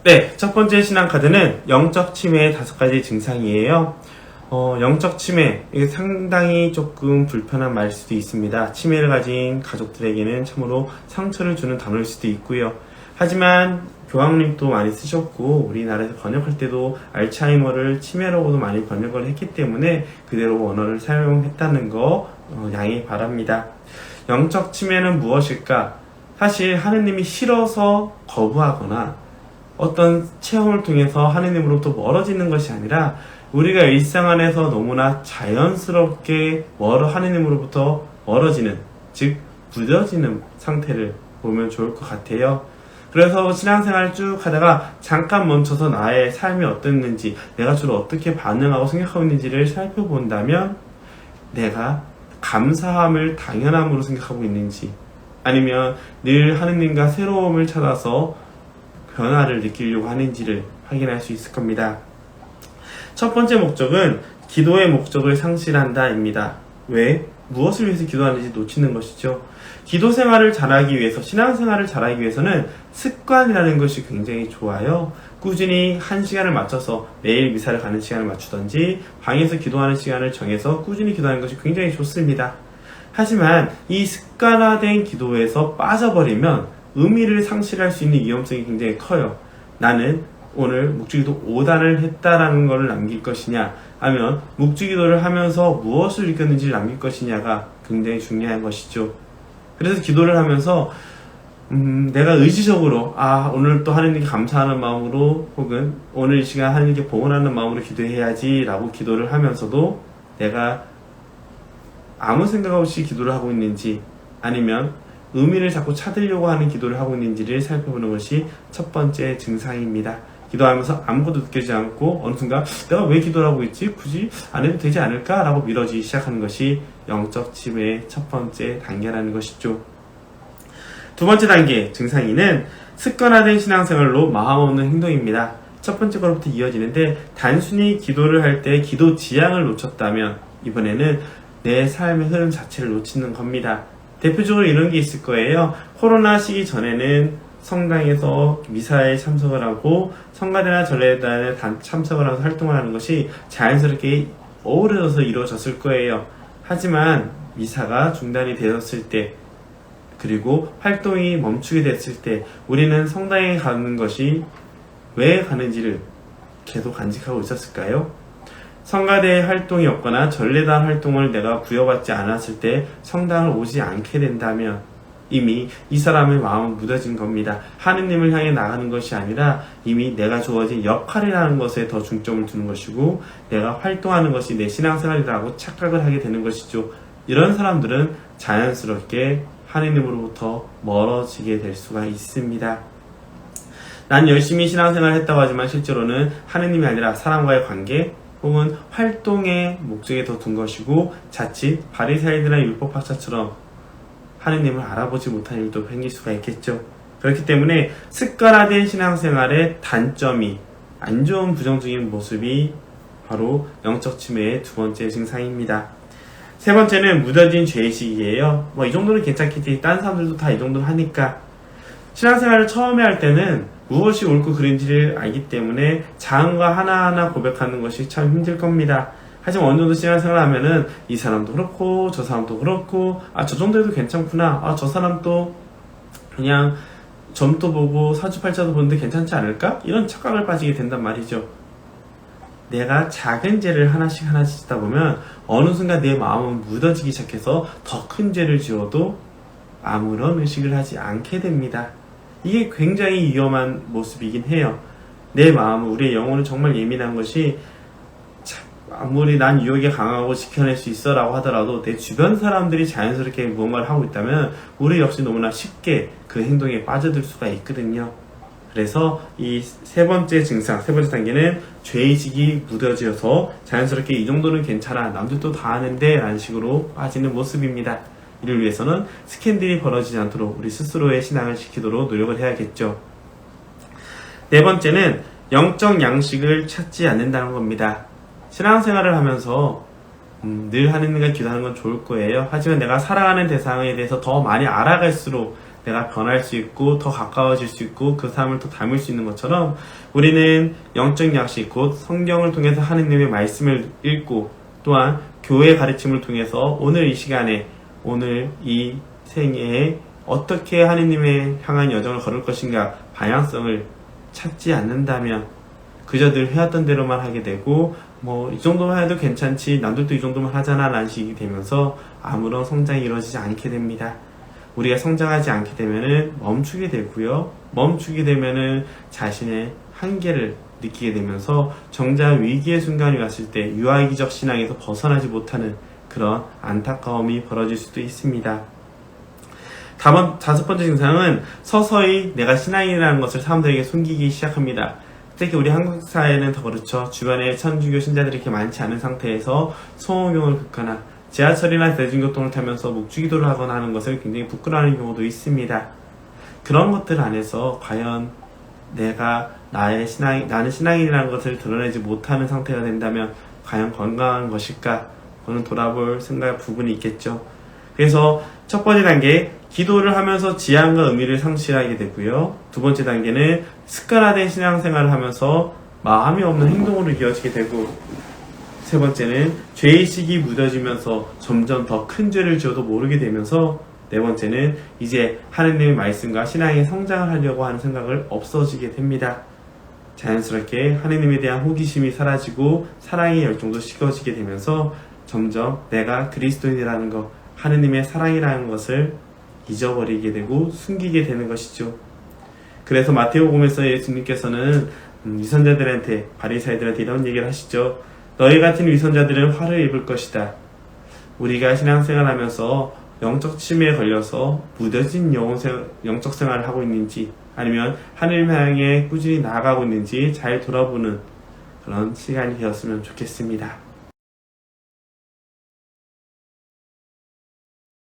네, 첫 번째 신앙 카드는 영적 치매의 5가지 증상이에요. 영적 치매, 이게 상당히 조금 불편한 말일 수도 있습니다. 치매를 가진 가족들에게는 참으로 상처를 주는 단어일 수도 있고요. 하지만 교황님도 많이 쓰셨고 우리나라에서 번역할 때도 알츠하이머를 치매라고도 많이 번역을 했기 때문에 그대로 원어를 사용했다는 거 양해 바랍니다. 영적 치매는 무엇일까? 사실 하느님이 싫어서 거부하거나 어떤 체험을 통해서 하느님으로부터 멀어지는 것이 아니라 우리가 일상 안에서 너무나 자연스럽게 하느님으로부터 멀어지는, 즉 무뎌지는 상태를 보면 좋을 것 같아요. 그래서 신앙생활을 쭉 하다가 잠깐 멈춰서 나의 삶이 어땠는지, 내가 주로 어떻게 반응하고 생각하고 있는지를 살펴본다면 내가 감사함을 당연함으로 생각하고 있는지, 아니면 늘 하느님과 새로움을 찾아서 변화를 느끼려고 하는지를 확인할 수 있을 겁니다. 첫 번째 목적은 기도의 목적을 상실한다 입니다. 왜? 무엇을 위해서 기도하는지 놓치는 것이죠. 기도 생활을 잘하기 위해서, 신앙생활을 잘하기 위해서는 습관이라는 것이 굉장히 좋아요. 꾸준히 한 시간을 맞춰서 매일 미사를 가는 시간을 맞추던지 방에서 기도하는 시간을 정해서 꾸준히 기도하는 것이 굉장히 좋습니다. 하지만 이 습관화된 기도에서 빠져버리면 의미를 상실할 수 있는 위험성이 굉장히 커요. 나는 오늘 묵주기도 5단을 했다라는 것을 남길 것이냐, 아니면 묵주기도를 하면서 무엇을 느꼈는지를 남길 것이냐가 굉장히 중요한 것이죠. 그래서 기도를 하면서 내가 의지적으로 오늘 또 하느님께 감사하는 마음으로, 혹은 오늘 이 시간 하느님께 봉헌하는 마음으로 기도해야지 라고 기도를 하면서도 내가 아무 생각 없이 기도를 하고 있는지, 아니면 의미를 자꾸 찾으려고 하는 기도를 하고 있는지를 살펴보는 것이 첫 번째 증상입니다. 기도하면서 아무것도 느껴지지 않고 어느 순간 내가 왜 기도를 하고 있지? 굳이 안 해도 되지 않을까? 라고 미뤄지기 시작하는 것이 영적 치매의 첫 번째 단계라는 것이죠. 두 번째 단계 증상이는 습관화된 신앙생활로 마음 없는 행동입니다. 첫 번째 거로부터 이어지는데, 단순히 기도를 할 때 기도 지향을 놓쳤다면 이번에는 내 삶의 흐름 자체를 놓치는 겁니다. 대표적으로 이런 게 있을 거예요. 코로나 시기 전에는 성당에서 미사에 참석을 하고 성가대나 전례단에 참석을 하면서 활동을 하는 것이 자연스럽게 어우러져서 이루어졌을 거예요. 하지만 미사가 중단이 되었을 때, 그리고 활동이 멈추게 됐을 때 우리는 성당에 가는 것이 왜 가는지를 계속 간직하고 있었을까요? 성가대 활동이 없거나 전례단 활동을 내가 부여받지 않았을 때 성당을 오지 않게 된다면 이미 이 사람의 마음은 무뎌진 겁니다. 하느님을 향해 나가는 것이 아니라 이미 내가 주어진 역할이라는 것에 더 중점을 두는 것이고, 내가 활동하는 것이 내 신앙생활이라고 착각을 하게 되는 것이죠. 이런 사람들은 자연스럽게 하느님으로부터 멀어지게 될 수가 있습니다. 난 열심히 신앙생활을 했다고 하지만 실제로는 하느님이 아니라 사람과의 관계 혹은 활동의 목적에 더 둔 것이고, 자칫 바리새인이나 율법학자처럼 하느님을 알아보지 못한 일도 생길 수가 있겠죠. 그렇기 때문에 습관화된 신앙생활의 단점이, 안 좋은 부정적인 모습이 바로 영적 치매의 두 번째 증상입니다. 세 번째는 무뎌진 죄의식이에요. 이 정도는 괜찮겠지, 다른 사람들도 다 이 정도는 하니까. 신앙생활을 처음에 할 때는 무엇이 옳고 그른지를 알기 때문에 자음과 하나하나 고백하는 것이 참 힘들 겁니다. 하지만 어느 정도 신앙생활을 하면은 이 사람도 그렇고 저 사람도 그렇고 저 정도 해도 괜찮구나, 저 사람도 그냥 점도 보고 사주팔자도 보는데 괜찮지 않을까? 이런 착각을 빠지게 된단 말이죠. 내가 작은 죄를 하나씩 짓다 보면 어느 순간 내 마음은 묻어지기 시작해서 더 큰 죄를 지어도 아무런 의식을 하지 않게 됩니다. 이게 굉장히 위험한 모습이긴 해요. 내 마음은, 우리의 영혼은 정말 예민한 것이, 아무리 난 유혹에 강하고 지켜낼 수 있어 라고 하더라도 내 주변 사람들이 자연스럽게 무언가를 하고 있다면 우리 역시 너무나 쉽게 그 행동에 빠져들 수가 있거든요. 그래서 이 세 번째 증상, 세 번째 단계는 죄의식이 무뎌져서 자연스럽게 이 정도는 괜찮아, 남들도 다 하는데 라는 식으로 빠지는 모습입니다. 이를 위해서는 스캔들이 벌어지지 않도록 우리 스스로의 신앙을 지키도록 노력을 해야겠죠. 네 번째는 영적 양식을 찾지 않는다는 겁니다. 신앙생활을 하면서 늘 하느님과 기도하는 건 좋을 거예요. 하지만 내가 사랑하는 대상에 대해서 더 많이 알아갈수록 내가 변할 수 있고 더 가까워질 수 있고 그 삶을 더 닮을 수 있는 것처럼 우리는 영적 약식 곧 성경을 통해서 하느님의 말씀을 읽고 또한 교회의 가르침을 통해서 오늘 이 시간에 오늘 이 생애에 어떻게 하느님의 향한 여정을 걸을 것인가 방향성을 찾지 않는다면 그저 늘 해왔던 대로만 하게 되고 이 정도만 해도 괜찮지 남들도 이 정도만 하잖아 라는 식이 되면서 아무런 성장이 이루어지지 않게 됩니다. 우리가 성장하지 않게 되면은 멈추게 되고요. 멈추게 되면은 자신의 한계를 느끼게 되면서 정작 위기의 순간이 왔을 때 유아기적 신앙에서 벗어나지 못하는 그런 안타까움이 벌어질 수도 있습니다. 다섯 번째 증상은 서서히 내가 신앙인이라는 것을 사람들에게 숨기기 시작합니다. 특히 우리 한국 사회는 더 그렇죠. 주변에 천주교 신자들이 이렇게 많지 않은 상태에서 소음용을 긋거나 지하철이나 대중교통을 타면서 묵주기도를 하거나 하는 것을 굉장히 부끄러워하는 경우도 있습니다. 그런 것들 안에서 과연 나는 신앙인이라는 것을 드러내지 못하는 상태가 된다면 과연 건강한 것일까? 그거는 돌아볼 부분이 있겠죠. 그래서 첫 번째 단계, 기도를 하면서 지향과 의미를 상실하게 되고요. 두 번째 단계는 습관화된 신앙생활을 하면서 마음이 없는 행동으로 이어지게 되고, 세 번째는 죄의식이 무뎌지면서 점점 더 큰 죄를 지어도 모르게 되면서, 네 번째는 이제 하느님의 말씀과 신앙의 성장을 하려고 하는 생각을 없어지게 됩니다. 자연스럽게 하느님에 대한 호기심이 사라지고 사랑의 열정도 식어지게 되면서 점점 내가 그리스도인이라는 것, 하느님의 사랑이라는 것을 잊어버리게 되고 숨기게 되는 것이죠. 그래서 마태복음에서 예수님께서는 위선자들한테, 바리사이들한테 이런 얘기를 하시죠. 너희 같은 위선자들은 화를 입을 것이다. 우리가 신앙생활하면서 영적 치매에 걸려서 무뎌진 영적 생활을 하고 있는지, 아니면 하느님 향해 꾸준히 나아가고 있는지 잘 돌아보는 그런 시간이 되었으면 좋겠습니다.